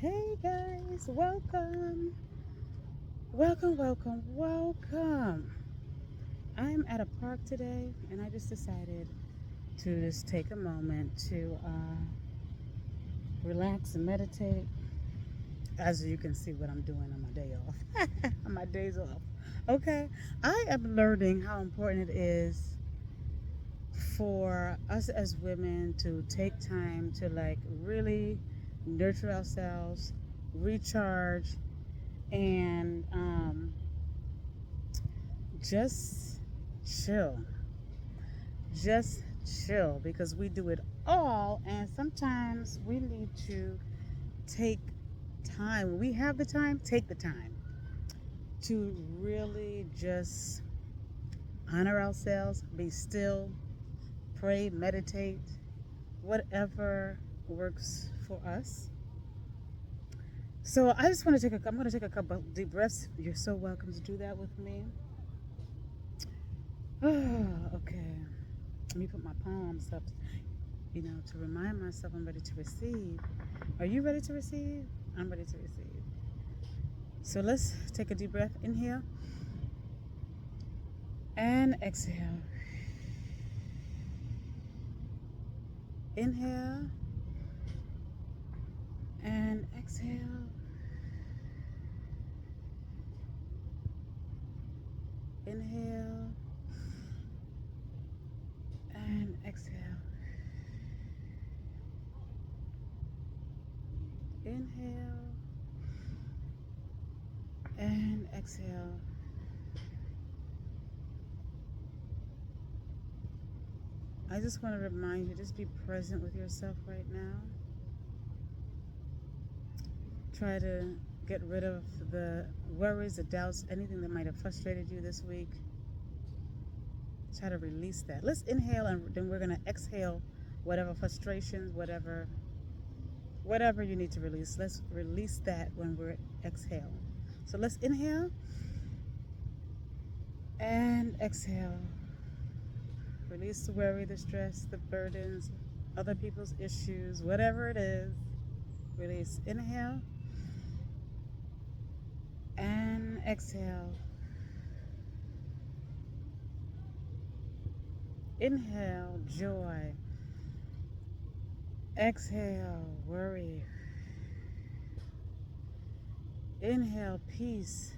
Hey guys, welcome. Welcome, welcome, welcome. I'm at a park today and I just decided to just take a moment to relax and meditate. As you can see, what I'm doing on my day off, on my days off. Okay, I am learning how important it is for us as women to take time to like really nurture ourselves, recharge, and just chill. Just chill because we do it all, and sometimes we need to take time. When we have the time, take the time to really just honor ourselves, be still, pray, meditate, whatever works for us. So I just want to I'm going to take a couple deep breaths. You're so welcome to do that with me. Okay. Let me put my palms up, to remind myself I'm ready to receive. Are you ready to receive? I'm ready to receive. So let's take a deep breath. Inhale and exhale. Inhale and exhale. Inhale and exhale. Inhale and exhale. I just want to remind you, just be present with yourself right now. Try to get rid of the worries, the doubts, anything that might have frustrated you this week. Try to release that. Let's inhale and then we're going to exhale whatever frustrations, whatever you need to release. Let's release that when we're exhale. So let's inhale and exhale. Release the worry, the stress, the burdens, other people's issues, whatever it is. Release. Inhale and exhale. Inhale, joy. Exhale, worry. Inhale, peace.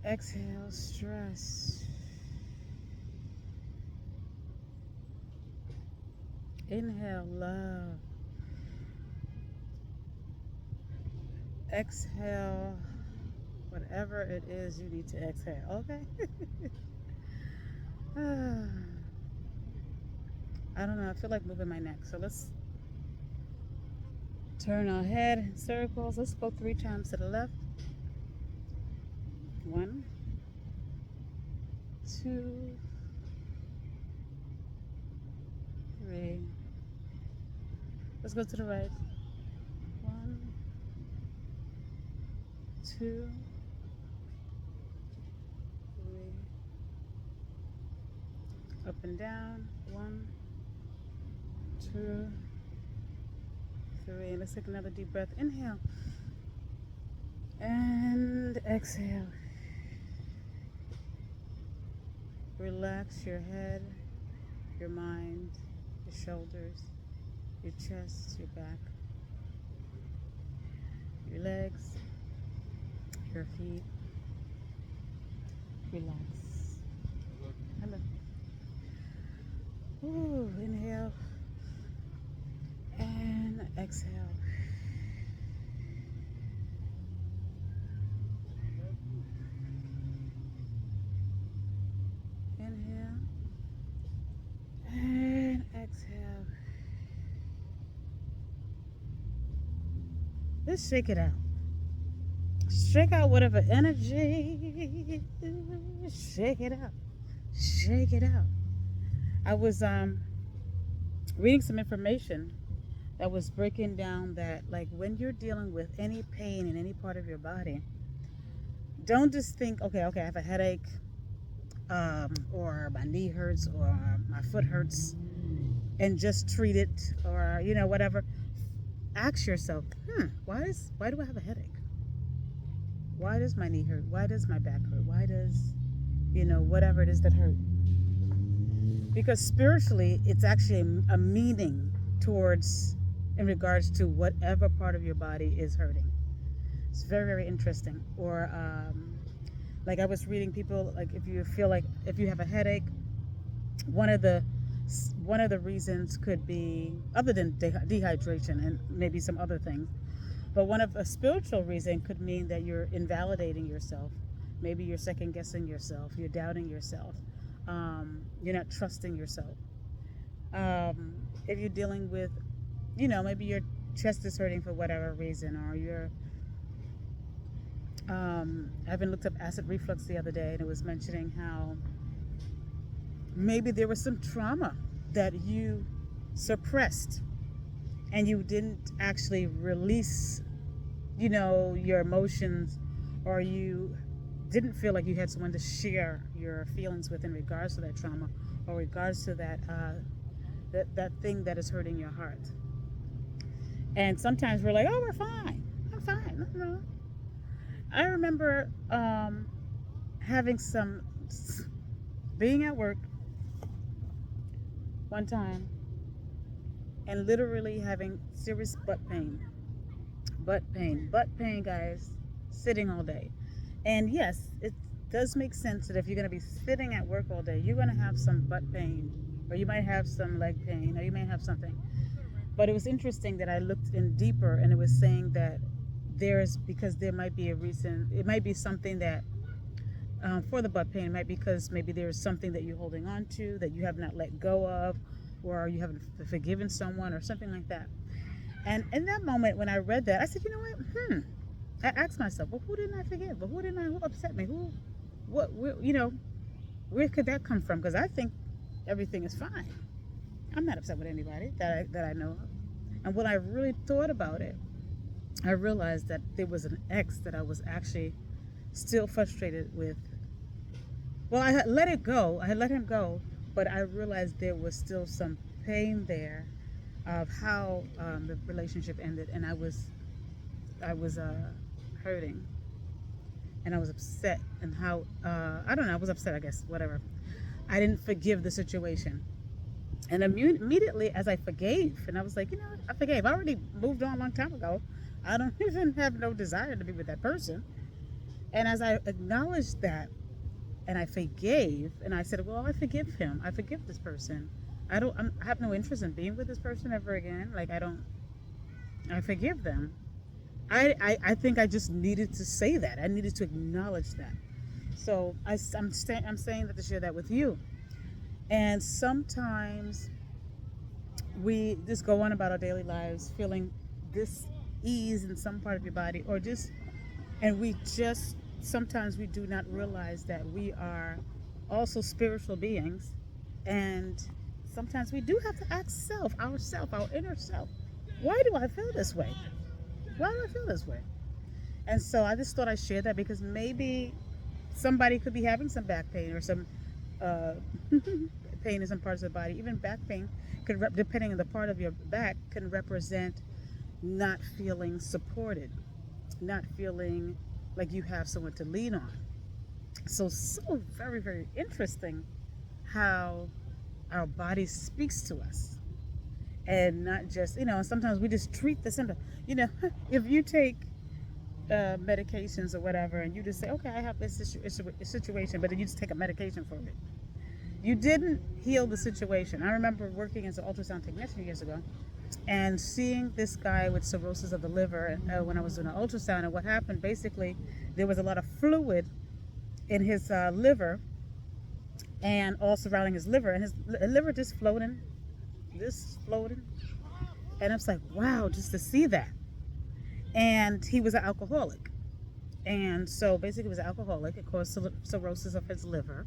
Exhale, stress. Inhale, love. Exhale, whatever it is you need to exhale, okay? I don't know, I feel like moving my neck. So let's turn our head in circles. Let's go 3 times to the left. 1, 2, 3. Let's go to the right. 1, 2, 3. Up and down. 1, 2, 3. Let's take another deep breath. Inhale and exhale. Relax your head, your mind, your shoulders, your chest, your back, your legs, your feet. Relax. Hello. Ooh, inhale and exhale. Inhale and exhale. Let's shake it out. Shake out whatever energy. Shake it out. Shake it out. I was reading some information that was breaking down that, like, when you're dealing with any pain in any part of your body, don't just think, okay, I have a headache, or my knee hurts, or my foot hurts, and just treat it, or whatever. ask yourself, why do I have a headache? Why does my knee hurt? Why does my back hurt? Why does, whatever it is that hurt? Because spiritually, it's actually a meaning towards, in regards to whatever part of your body is hurting. It's very, very interesting. Or, like I was reading people, like if you feel like if you have a headache, one of the one of the reasons could be, other than dehydration and maybe some other things, but one of a spiritual reason could mean that you're invalidating yourself. Maybe you're second guessing yourself. You're doubting yourself. You're not trusting yourself. If you're dealing with, maybe your chest is hurting for whatever reason, or you're, I even looked up acid reflux the other day, and it was mentioning how maybe there was some trauma that you suppressed and you didn't actually release, your emotions, or you didn't feel like you had someone to share your feelings with in regards to that trauma, or regards to that thing that is hurting your heart. And sometimes we're like, oh, we're fine. I'm fine. No. I remember having being at work one time and literally having serious butt pain. Butt pain, guys, sitting all day. And yes, it does make sense that if you're going to be sitting at work all day, you're going to have some butt pain, or you might have some leg pain, or you may have something. But it was interesting that I looked in deeper, and it was saying that because there might be a reason, it might be something that for the butt pain, it might be because maybe there's something that you're holding on to that you have not let go of, or you haven't forgiven someone, or something like that. And in that moment, when I read that, I said, you know what? I asked myself, well, who didn't I forgive? But who upset me? Where could that come from? Because I think everything is fine. I'm not upset with anybody that I know of. And when I really thought about it, I realized that there was an ex that I was actually still frustrated with. Well, I had let it go. I had let him go, but I realized there was still some pain there of how the relationship ended, and I was hurting, and I was upset, and how I don't know. I was upset, I guess. Whatever. I didn't forgive the situation, and immediately as I forgave, and I was like, I forgave. I already moved on a long time ago. I don't even have no desire to be with that person. And as I acknowledged that, and I forgave, and I said, well, I forgive him. I forgive this person. I have no interest in being with this person ever again. Like, I forgive them. I think I just needed to say that. I needed to acknowledge that. So I'm saying that to share that with you. And sometimes we just go on about our daily lives feeling this ease in some part of your body, sometimes we do not realize that we are also spiritual beings, and sometimes we do have to ask our inner self, why do I feel this way? Why do I feel this way? And so I just thought I'd share that, because maybe somebody could be having some back pain, or some pain in some parts of the body. Even back pain could, depending on the part of your back, can represent not feeling supported, not feeling like you have someone to lean on. So very, very interesting how our body speaks to us, and not just, sometimes we just treat the symptom. If you take medications or whatever, and you just say, okay, I have this situation, but then you just take a medication for it. You didn't heal the situation. I remember working as an ultrasound technician years ago, and seeing this guy with cirrhosis of the liver when I was doing an ultrasound. And what happened, basically, there was a lot of fluid in his liver, and all surrounding his liver, and his liver just floating. And I was like, wow, just to see that. And he was an alcoholic. And so basically he was an alcoholic. It caused cirrhosis of his liver.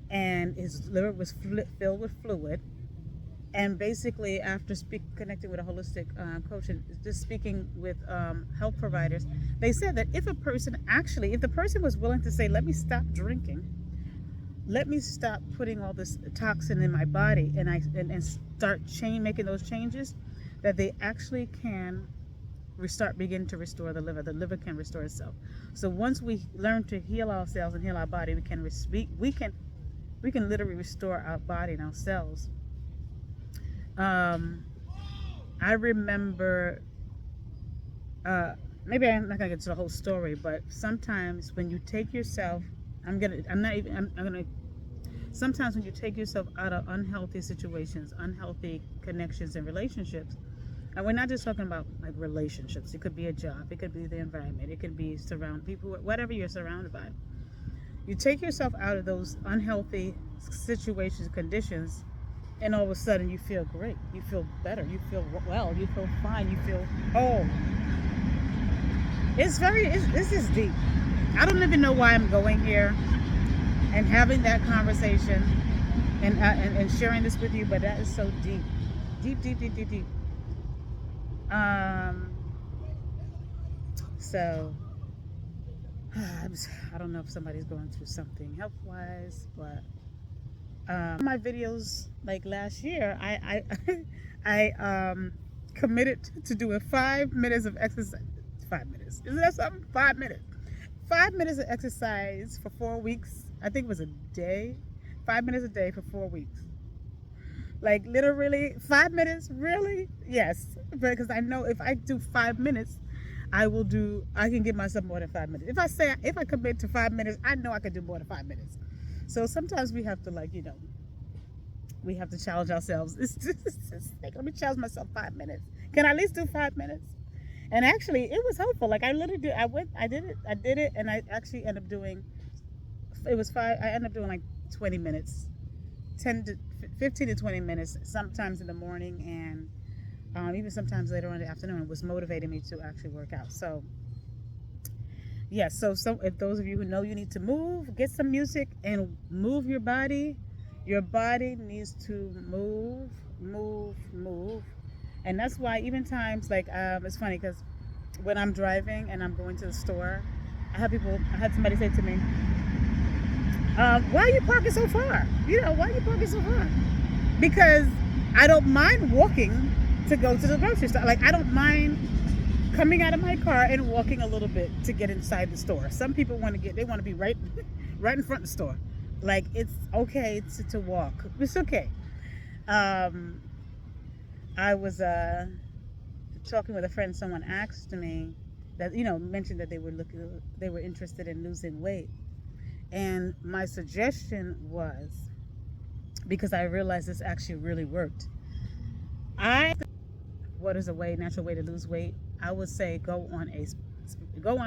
And his liver was filled with fluid. And basically, after connecting with a holistic coach and just speaking with health providers, they said that if the person was willing to say, let me stop drinking, let me stop putting all this toxin in my body, and start making those changes, that they actually can begin to restore the liver. The liver can restore itself. So once we learn to heal ourselves and heal our body, we can literally restore our body and our cells. I remember, maybe I'm not gonna get to the whole story, but sometimes when you take yourself, I'm gonna. Sometimes when you take yourself out of unhealthy situations, unhealthy connections and relationships, and we're not just talking about like relationships. It could be a job, it could be the environment, it could be surround people, whatever you're surrounded by. You take yourself out of those unhealthy situations, conditions, and all of a sudden you feel great. You feel better. You feel well. You feel fine. You feel whole. This is deep. I don't even know why I'm going here and having that conversation and sharing this with you, but that is so deep. Deep, deep, deep, deep, deep. So I don't know if somebody's going through something health wise, but my videos like last year, I committed to doing 5 minutes of exercise. 5 minutes, isn't that something? 5 minutes. 5 minutes of exercise for 4 weeks. I think it was a day. 5 minutes a day for 4 weeks. Like literally 5 minutes. Really? Yes. Because I know if I do 5 minutes, I can give myself more than 5 minutes. If I commit to 5 minutes, I know I can do more than 5 minutes. So sometimes we have to we have to challenge ourselves. It's like, let me challenge myself 5 minutes. Can I at least do 5 minutes? And actually, it was helpful. Like I literally did. I did it, and I actually ended up doing. It was 5. I ended up doing like 20 minutes, 15 to 20 minutes, sometimes in the morning, and even sometimes later on in the afternoon. It was motivating me to actually work out. So yes. So if those of you who know you need to move, get some music and move your body. Your body needs to move, move, move. And that's why even times like it's funny because when I'm driving and I'm going to the store, I had somebody say to me, why are you parking so far? Why are you parking so far? Because I don't mind walking to go to the grocery store. Like I don't mind coming out of my car and walking a little bit to get inside the store. Some people want to be right right in front of the store. Like it's okay to walk. It's okay. I was talking with a friend. Someone asked me that mentioned that they were interested in losing weight, and my suggestion was, because I realized this actually really worked. What is a natural way to lose weight? I would say go on a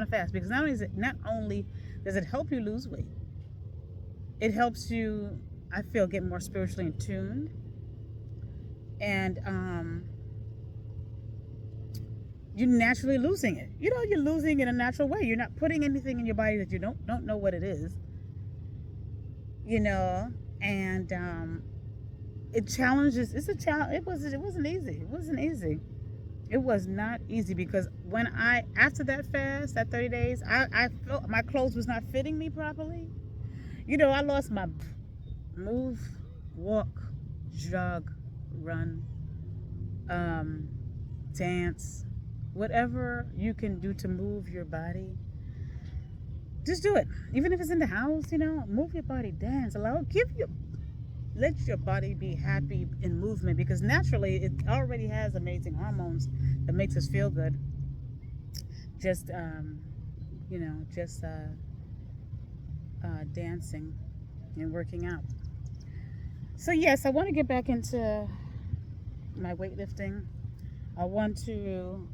fast, because not only does it help you lose weight, it helps you, I feel, get more spiritually in tune, and you're naturally losing it. You're losing it in a natural way. You're not putting anything in your body that you don't know what it is. And it challenges. It's a challenge. It wasn't easy. It wasn't easy. It was not easy, because after that fast, that 30 days, I felt my clothes was not fitting me properly. I lost my move, walk, jog, run, dance, whatever you can do to move your body. Just do it. Even if it's in the house, move your body, dance, let your body be happy in movement, because naturally it already has amazing hormones that makes us feel good. Just dancing and working out. So yes, I want to get back into my weightlifting. I want to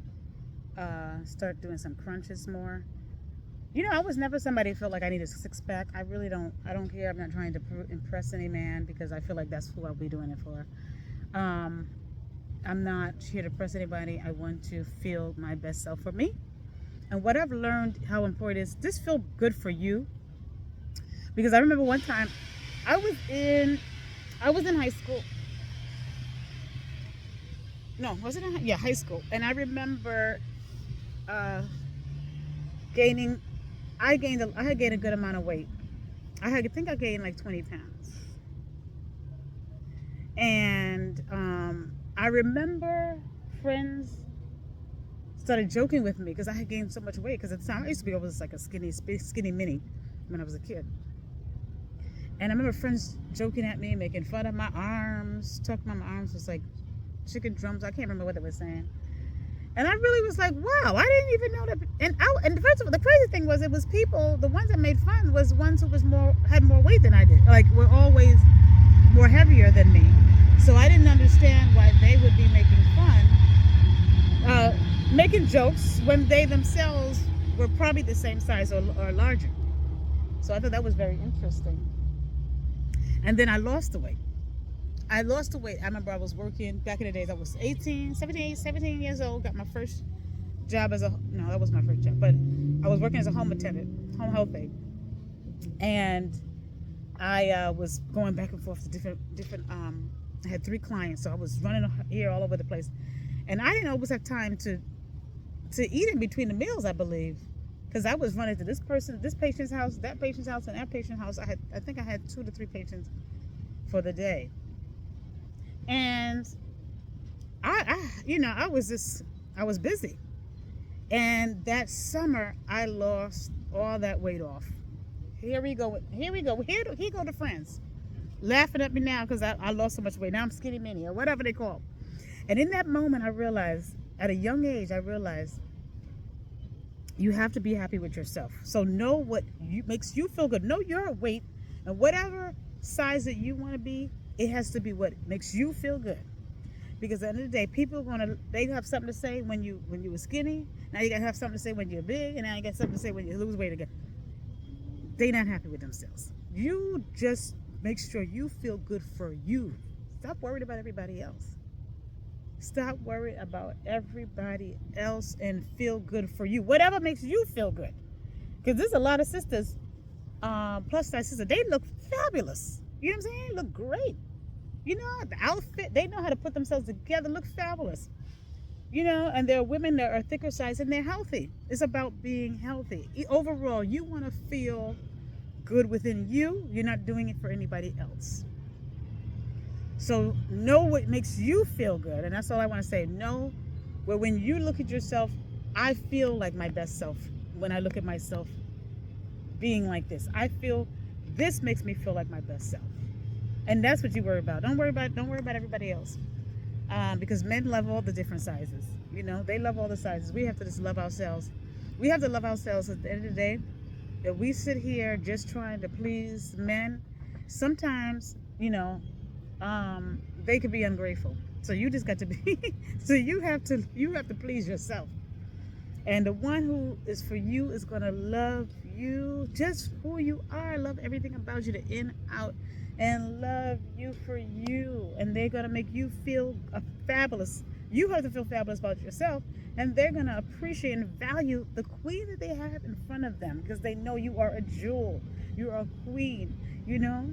start doing some crunches more. I was never somebody who felt like I need a six-pack. I really don't. I don't care. I'm not trying to impress any man, because I feel like that's who I'll be doing it for. I'm not here to impress anybody. I want to feel my best self for me. And what I've learned, how important it is, this feel good for you. Because I remember one time, I was in high school. No, was it? Yeah, high school. And I remember I had gained a good amount of weight. I think I gained like 20 pounds. And I remember friends started joking with me because I had gained so much weight. Because at the time I used to be always like a skinny mini when I was a kid. And I remember friends joking at me, making fun of my arms, talking about my arms was like chicken drums. I can't remember what they were saying. And I really was like, wow, I didn't even know that. And first of all, the crazy thing was, it was people, the ones that made fun was ones who had more weight than I did. Like, were always more heavier than me. So I didn't understand why they would be making fun, making jokes when they themselves were probably the same size or larger. So I thought that was very interesting. And then I lost the weight. I remember I was working back in the days. I was 17 years old. Got my first job no, that was my first job, but I was working as a home attendant, home health aide. And I was going back and forth to different. I had 3 clients, so I was running here all over the place, and I didn't always have time to eat in between the meals. I believe, because I was running to this patient's house, that patient's house, and that patient's house. I think I had 2 to 3 patients for the day, and I was busy, and that summer I lost all that weight off. Here we go. Here go the friends laughing at me now because I lost so much weight. Now I'm skinny mini or whatever they call. And in that moment, I realized, at a young age, you have to be happy with yourself. So know what makes you feel good. Know your weight, and whatever size that you want to be, it has to be what makes you feel good. Because at the end of the day, people they have something to say when you were skinny. Now you gotta have something to say when you're big, and now you got something to say when you lose weight again. They're not happy with themselves. You just make sure you feel good for you. Stop worrying about everybody else. Stop worrying about everybody else and feel good for you. Whatever makes you feel good. Because there's a lot of sisters, plus size sisters, they look fabulous. You know what I'm saying? Look great. You know, the outfit, they know how to put themselves together, look fabulous. You know, and there are women that are thicker size and they're healthy. It's about being healthy. Overall, you want to feel good within you. You're not doing it for anybody else. So know what makes you feel good. And that's all I want to say. Know where when you look at yourself, I feel like my best self when I look at myself being like this. I feel this makes me feel like my best self. And that's what you worry about. Don't worry about everybody else. Because men love all the different sizes. You know, they love all the sizes. We have to just love ourselves. We have to love ourselves. At the end of the day, that we sit here just trying to please men, sometimes, you know, they could be ungrateful. So you just got to be, so you have to please yourself. And the one who is for you is going to love you just who you are, love everything about you, the in, out, and love you for you. And they're going to make you feel fabulous. You have to feel fabulous about yourself, and they're going to appreciate and value the queen that they have in front of them, because they know you are a jewel. You are a queen, you know?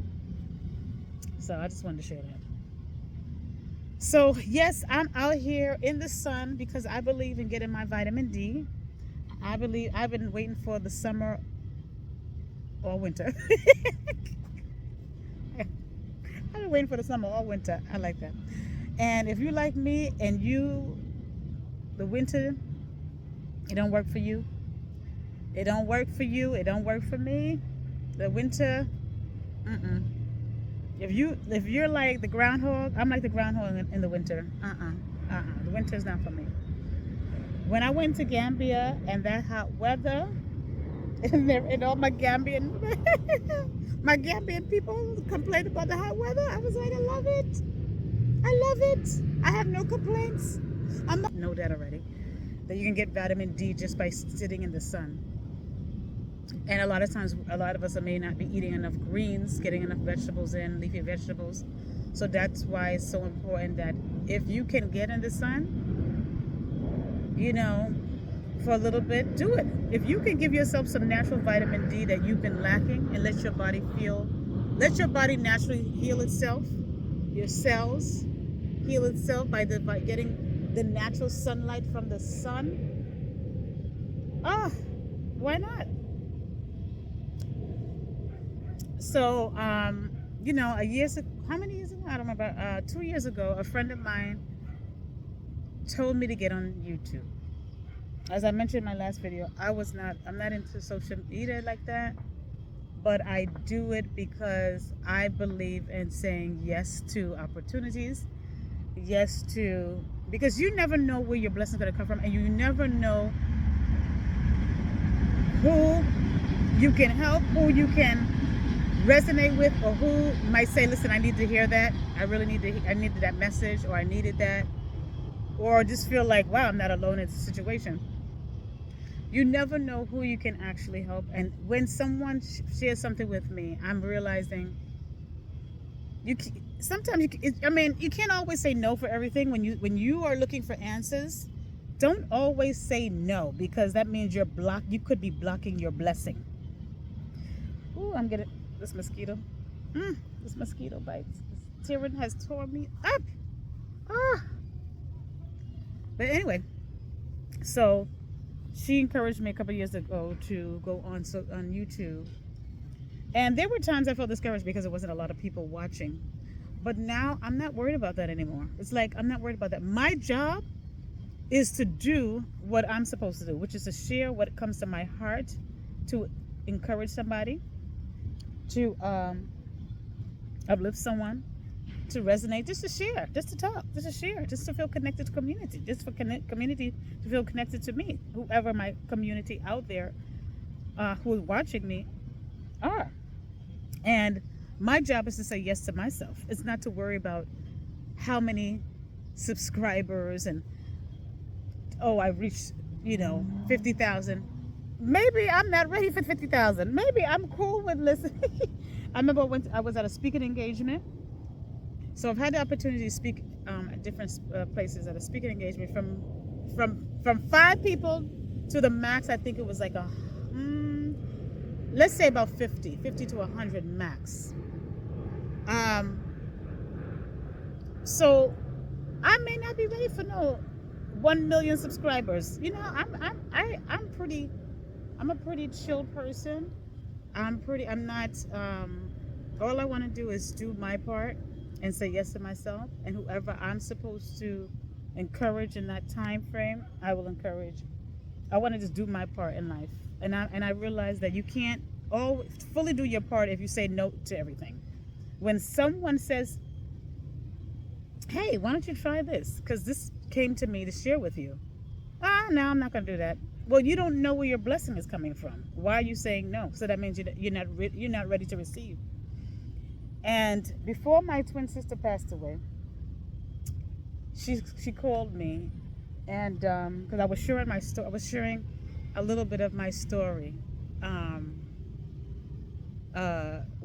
So I just wanted to share that. So yes, I'm out here in the sun because I believe in getting my vitamin D. I've been waiting for the summer or winter. I've been waiting for the summer or winter. I like that. And if you like me and the winter, it don't work for you. It don't work for you. It don't work for me. The winter, If you're like the groundhog, I'm like the groundhog in the winter. The winter's not for me. When I went to Gambia and that hot weather, and all my Gambian people complained about the hot weather, I was like, I love it. I have no complaints. Know that already. That you can get vitamin D just by sitting in the sun. And a lot of times, a lot of us may not be eating enough greens, getting enough vegetables in, leafy vegetables. So that's why it's so important that if you can get in the sun, you know, for a little bit, do it. If you can give yourself some natural vitamin D that you've been lacking, and let your body naturally heal itself, your cells heal itself by getting the natural sunlight from the sun. Why not? So, you know, how many years ago? I don't remember. 2 years ago, a friend of mine, told me to get on YouTube. As I mentioned in my last video, I'm not into social media like that, but I do it because I believe in saying yes to opportunities, yes to, because you never know where your blessing's going to come from, and you never know who you can help, who you can resonate with, or who might say, listen, I need to hear that. I needed that message, or I needed that, or just feel like, wow, I'm not alone in the situation. You never know who you can actually help. And when someone shares something with me, I'm realizing sometimes you can't always say no for everything. When you are looking for answers, don't always say no, because that means you could be blocking your blessing. Ooh, I'm getting this mosquito. This mosquito bites. This Tyrann has torn me up. Ah. But anyway, so she encouraged me a couple of years ago to go on YouTube. And there were times I felt discouraged because there wasn't a lot of people watching. But now I'm not worried about that anymore. It's like, I'm not worried about that. My job is to do what I'm supposed to do, which is to share what comes to my heart, to encourage somebody, to uplift someone, to resonate, just to share, just to talk, just to share, just to feel connected to community, just for community to feel connected to me, whoever my community out there who is watching me are. And my job is to say yes to myself. It's not to worry about how many subscribers and, oh, I reached 50,000. Maybe I'm not ready for 50,000. Maybe I'm cool with listening. I remember when I was at a speaking engagement. So I've had the opportunity to speak at different places at a speaking engagement, from 5 people to the max. I think it was like let's say about 50 to 100 max. So I may not be ready for no 1 million subscribers. I'm a pretty chill person. I'm not, all I want to do is do my part and say yes to myself, and whoever I'm supposed to encourage in that time frame, I will encourage. I want to just do my part in life. And I realize that you can't always fully do your part if you say no to everything. When someone says, hey, why don't you try this? Because this came to me to share with you. No, I'm not going to do that. Well, you don't know where your blessing is coming from. Why are you saying no? So that means you're not ready to receive. And before my twin sister passed away, she called me, and because I was sharing my story, I was sharing a little bit of my story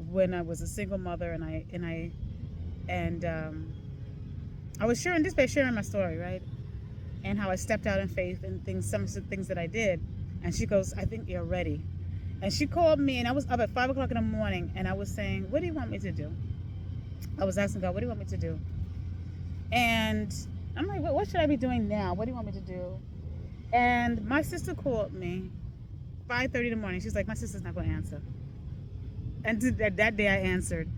when I was a single mother, and I was sharing this by sharing my story, right? And how I stepped out in faith and some of the things that I did. And she goes, I think you're ready. And she called me, and I was up at 5 o'clock in the morning, and I was saying, what do you want me to do? I was asking God, what do you want me to do? And I'm like, what should I be doing now? What do you want me to do? And my sister called me 5:30 in the morning. She's like, my sister's not going to answer. And that day I answered.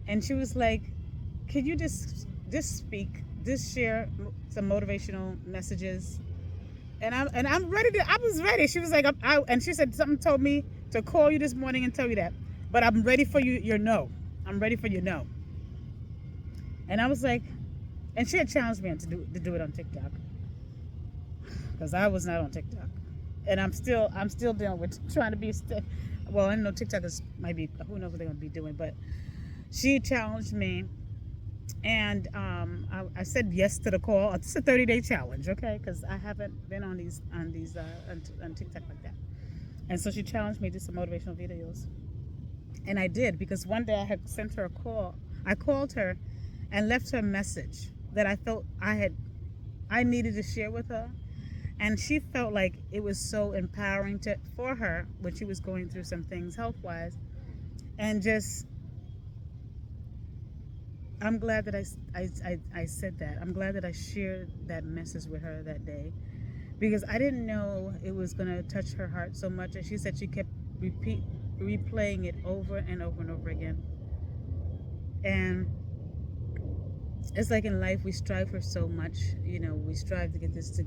And she was like, could you just speak, just share some motivational messages? And I'm ready I was ready. She was like, and she said, something told me to call you this morning and tell you that. But I'm ready for your no. I'm ready for your no. And I was like, and she had challenged me to do it on TikTok, because I was not on TikTok, and I'm still dealing with trying to be. Well, I know TikTok might be, who knows what they're gonna be doing, but she challenged me, and I said yes to the call. It's a 30-day challenge, okay? Because I haven't been on TikTok like that, and so she challenged me to some motivational videos, and I did, because one day I had sent her a call. I called her and left her a message that I felt I needed to share with her, and she felt like it was so empowering for her when she was going through some things health-wise, and just, I'm glad that I said that. I'm glad that I shared that message with her that day, because I didn't know it was going to touch her heart so much, and she said she kept replaying it over and over and over again. And It's like in life we strive for so much. We strive to get this to,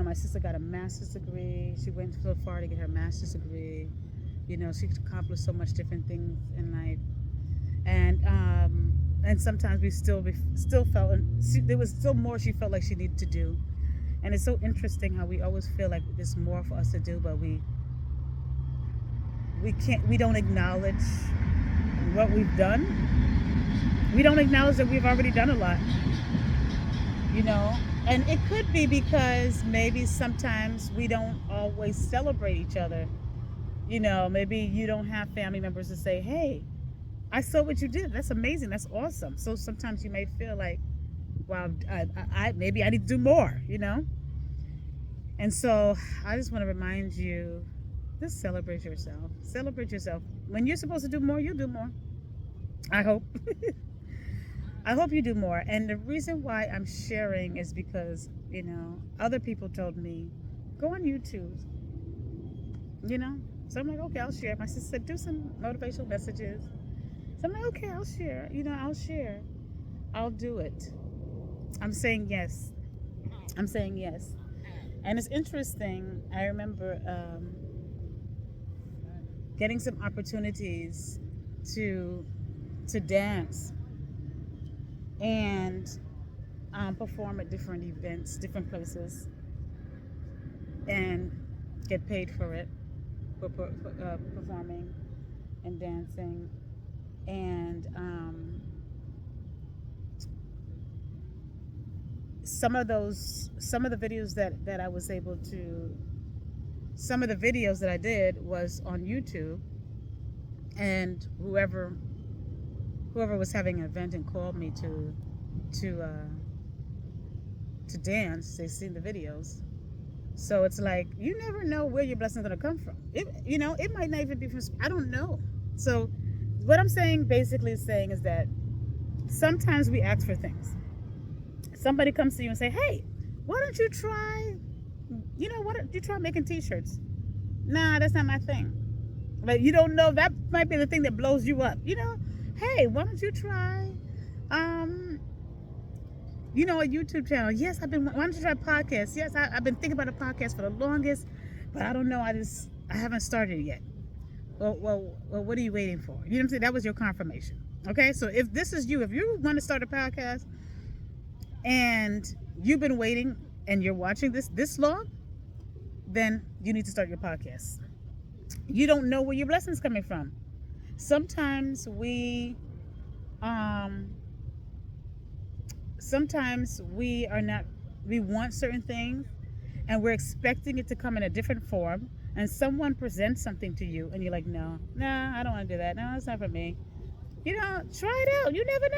my sister got a master's degree. She went so far to get her master's degree. She accomplished so much different things in life, and sometimes we still felt, there was still more she felt like she needed to do. And it's so interesting how we always feel like there's more for us to do, but we don't acknowledge what we've done. We don't acknowledge that we've already done a lot, you know. And it could be because maybe sometimes we don't always celebrate each other. Maybe you don't have family members to say, "Hey, I saw what you did. That's amazing. That's awesome." So sometimes you may feel like, "Wow, maybe I need to do more." And so I just want to remind you, just celebrate yourself. Celebrate yourself. When you're supposed to do more, you'll do more. I hope. I hope you do more. And the reason why I'm sharing is because, other people told me, go on YouTube, So I'm like, okay, I'll share. My sister said, do some motivational messages. So I'm like, okay, I'll share. I'll share. I'll do it. I'm saying yes. I'm saying yes. And it's interesting. I remember getting some opportunities to dance and perform at different events, different places, and get paid for it, for performing and dancing. And some of the videos that I was able to, some of the videos that I did was on YouTube, and whoever was having an event and called me to dance, they've seen the videos. So it's like, you never know where your blessing's gonna come from. It might not even be from, I don't know. So what I'm saying, basically saying, is that sometimes we ask for things. Somebody comes to you and say, hey, why don't you try, why don't you try making t-shirts? Nah, that's not my thing. But you don't know, that might be the thing that blows you up. Hey, why don't you try a YouTube channel? Yes, why don't you try podcasts? Yes, I've been thinking about a podcast for the longest, but I don't know, I haven't started it yet. Well, what are you waiting for? You know what I'm saying? That was your confirmation. Okay, so if this is you, if you want to start a podcast and you've been waiting and you're watching this long, then you need to start your podcast. You don't know where your blessing's coming from. Sometimes we want certain things and we're expecting it to come in a different form, and someone presents something to you and you're like, no, I don't want to do that. No, it's not for me. Try it out. You never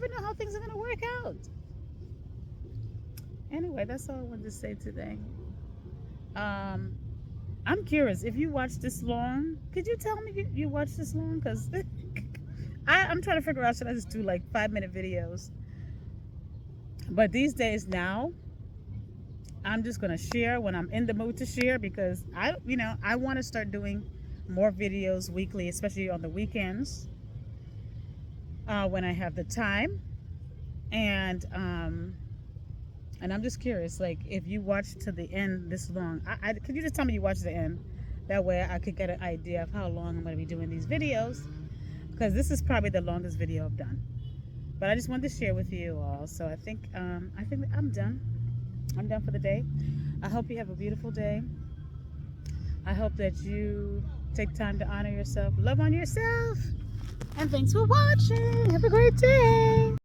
know how things are going to work out. Anyway, that's all I wanted to say today. I'm curious, if you watched this long, could you tell me you watched this long? Because I'm trying to figure out, should I just do like 5-minute videos? But these days now, I'm just going to share when I'm in the mood to share, because I want to start doing more videos weekly, especially on the weekends, when I have the time. And I'm just curious, like, if you watched to the end this long, could you just tell me you watched the end? That way I could get an idea of how long I'm going to be doing these videos, because this is probably the longest video I've done. But I just wanted to share with you all. So I think I'm done. I'm done for the day. I hope you have a beautiful day. I hope that you take time to honor yourself, love on yourself, and thanks for watching. Have a great day.